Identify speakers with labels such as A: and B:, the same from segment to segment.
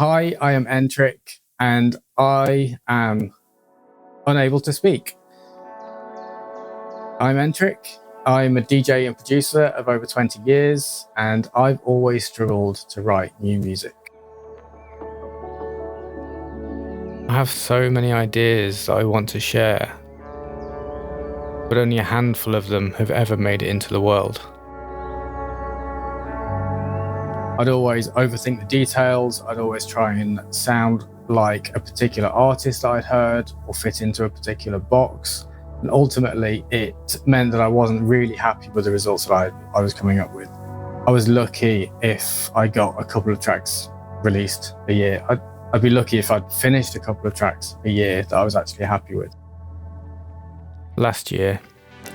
A: Hi, I am NTRIK and I am unable to speak. I'm NTRIK. I'm a DJ and producer of over 20 years and I've always struggled to write new music. I have so many ideas that I want to share, but only a handful of them have ever made it into the world. I'd always overthink the details. I'd always try and sound like a particular artist that I'd heard or fit into a particular box. And ultimately, it meant that I wasn't really happy with the results that I was coming up with. I was lucky if I got a couple of tracks released a year. I'd be lucky if I'd finished a couple of tracks a year that I was actually happy with. Last year,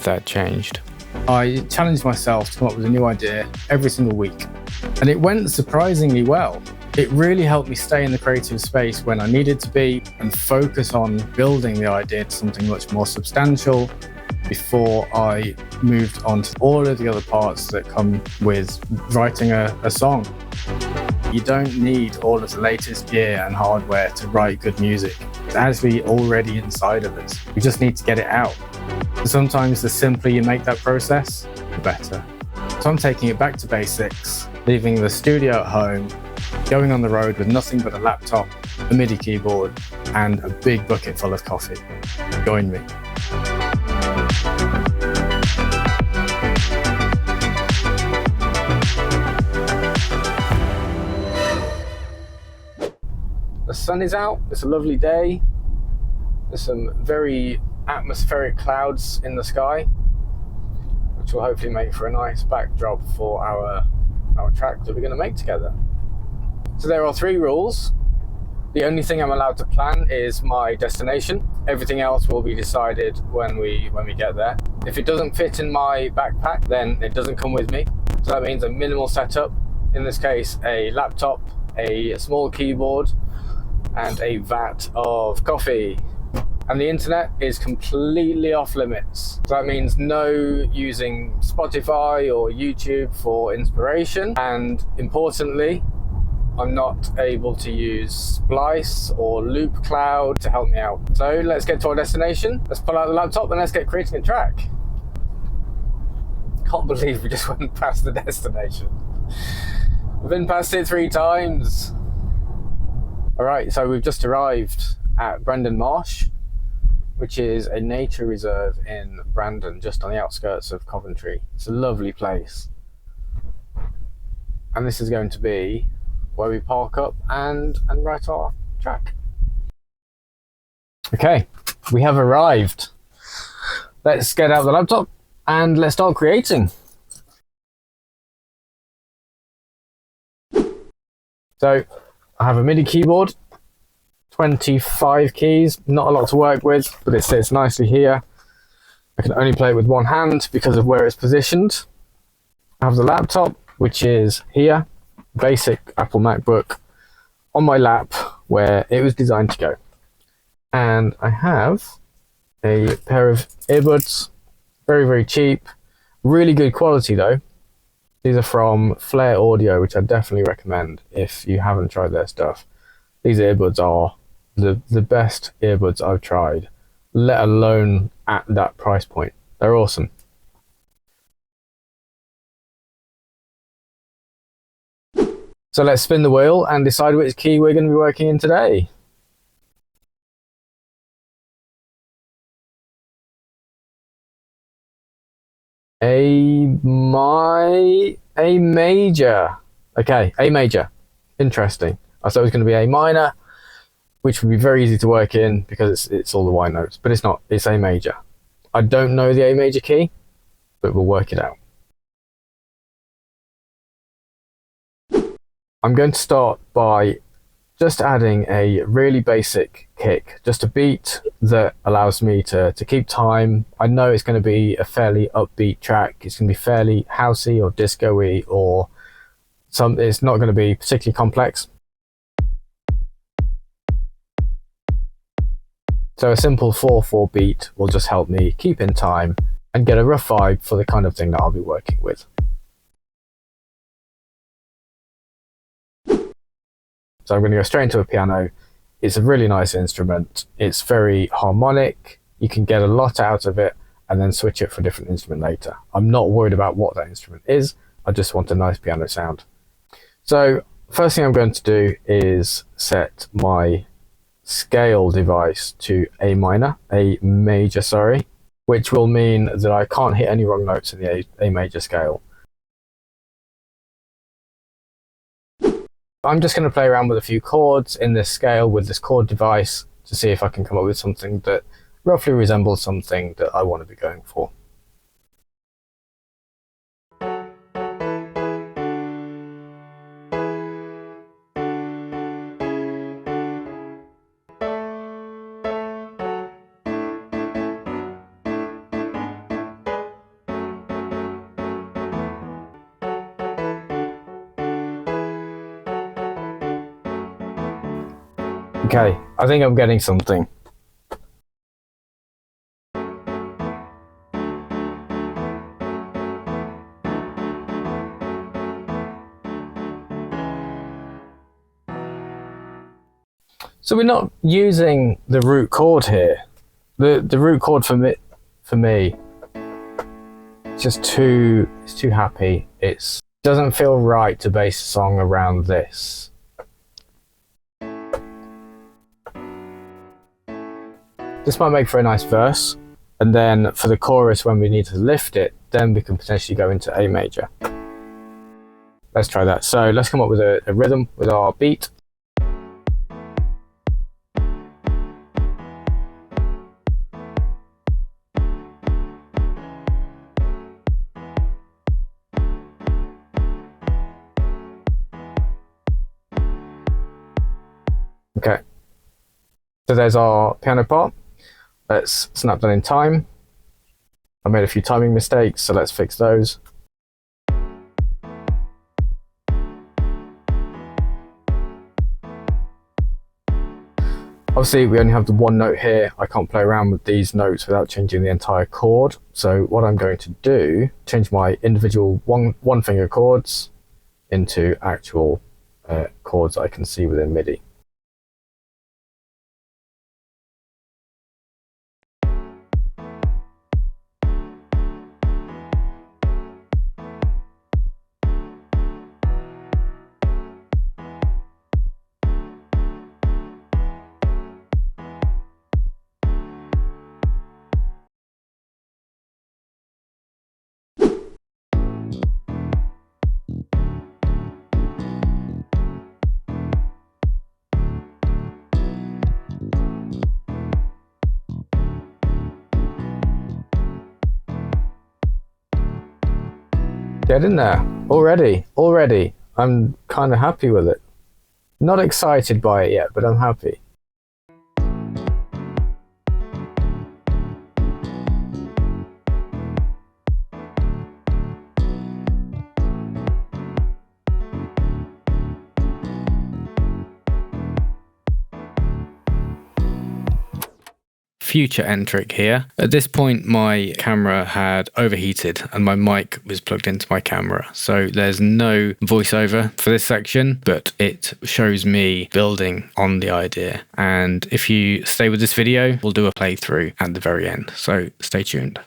A: that changed. I challenged myself to come up with a new idea every single week, and it went surprisingly well. It really helped me stay in the creative space when I needed to be and focus on building the idea to something much more substantial before I moved on to all of the other parts that come with writing a song. You don't need all of the latest gear and hardware to write good music. It's actually already inside of us. We just need to get it out. Sometimes the simpler you make that process, the better. So I'm taking it back to basics, leaving the studio at home, going on the road with nothing but a laptop, a MIDI keyboard, and a big bucket full of coffee. Join me. The sun is out, it's a lovely day. There's some very atmospheric clouds in the sky, which will hopefully make for a nice backdrop for our track that we're going to make together. So there are 3 rules. The only thing I'm allowed to plan is my destination. Everything else will be decided when we get there. If it doesn't fit in my backpack, then it doesn't come with me. So that means a minimal setup. In this case, a laptop, a small keyboard, and a vat of coffee. And the internet is completely off limits. So that means no using Spotify or YouTube for inspiration. And importantly, I'm not able to use Splice or Loop Cloud to help me out. So let's get to our destination. Let's pull out the laptop and let's get creating a track. Can't believe we just went past the destination. We've been past it 3 times. All right, so we've just arrived at Brandon Marsh, which is a nature reserve in Brandon, just on the outskirts of Coventry. It's a lovely place. And this is going to be where we park up and write our track. Okay, we have arrived. Let's get out the laptop and let's start creating. So I have a MIDI keyboard, 25 keys, not a lot to work with, but it sits nicely here. I can only play it with one hand because of where it's positioned. I have the laptop, which is here, basic Apple MacBook, on my lap where it was designed to go. And I have a pair of earbuds, very, very cheap, really good quality though. These are from Flare Audio, which I definitely recommend if you haven't tried their stuff. These earbuds are the best earbuds I've tried, let alone at that price point. They're awesome. So let's spin the wheel and decide which key we're going to be working in today. A major. Okay, A major. Interesting. I thought it was going to be A minor, which would be very easy to work in because it's all the white notes, but it's not. It's A major. I don't know the A major key, but we'll work it out. I'm going to start by just adding a really basic kick, just a beat that allows me to keep time. I know it's going to be a fairly upbeat track. It's going to be fairly housey or disco-y, or it's not going to be particularly complex. So a simple 4/4 beat will just help me keep in time and get a rough vibe for the kind of thing that I'll be working with. So I'm going to go straight into a piano. It's a really nice instrument. It's very harmonic. You can get a lot out of it and then switch it for a different instrument later. I'm not worried about what that instrument is. I just want a nice piano sound. So first thing I'm going to do is set my scale device to A major, which will mean that I can't hit any wrong notes in the A major scale. I'm just going to play around with a few chords in this scale with this chord device to see if I can come up with something that roughly resembles something that I want to be going for. Okay, I think I'm getting something. So we're not using the root chord here. The root chord for me, it's just too happy. It doesn't feel right to base a song around this. This might make for a nice verse, and then for the chorus, when we need to lift it, then we can potentially go into A major. Let's try that. So let's come up with a rhythm with our beat. Okay, so there's our piano part. Let's snap that in time. I made a few timing mistakes, so let's fix those. Obviously, we only have the one note here. I can't play around with these notes without changing the entire chord. So what I'm going to do, change my individual one finger chords into actual chords I can see within MIDI. Get in there already. I'm kind of happy with it. Not excited by it yet, but I'm happy.
B: Future NTRIK here. At this point, my camera had overheated and my mic was plugged into my camera. So there's no voiceover for this section, but it shows me building on the idea. And if you stay with this video, we'll do a playthrough at the very end. So stay tuned.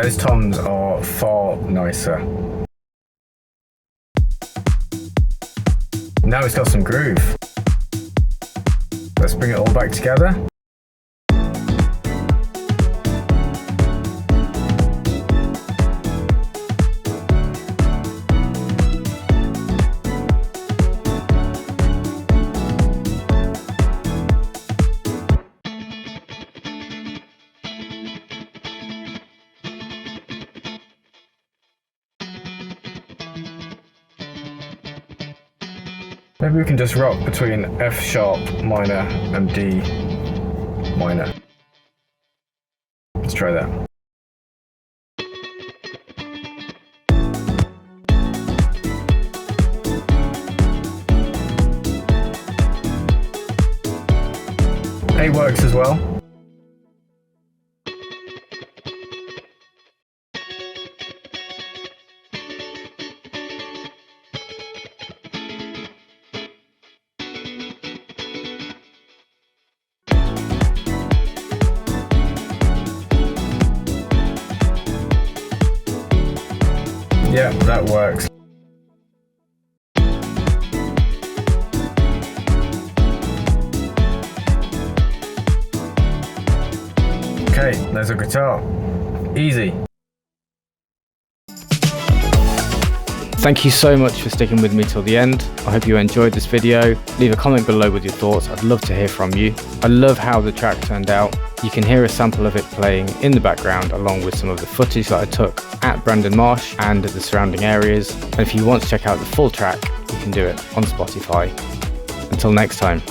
A: those toms are far nicer. Now it's got some groove. Let's bring it all back together. Maybe we can just rock between F sharp minor and D minor. Let's try that. A works as well. Yeah, that works. Okay, there's a guitar. Easy.
B: Thank you so much for sticking with me till the end. I hope you enjoyed this video. Leave a comment below with your thoughts. I'd love to hear from you. I love how the track turned out. You can hear a sample of it playing in the background along with some of the footage that I took at Brandon Marsh and the surrounding areas. And if you want to check out the full track, you can do it on Spotify. Until next time.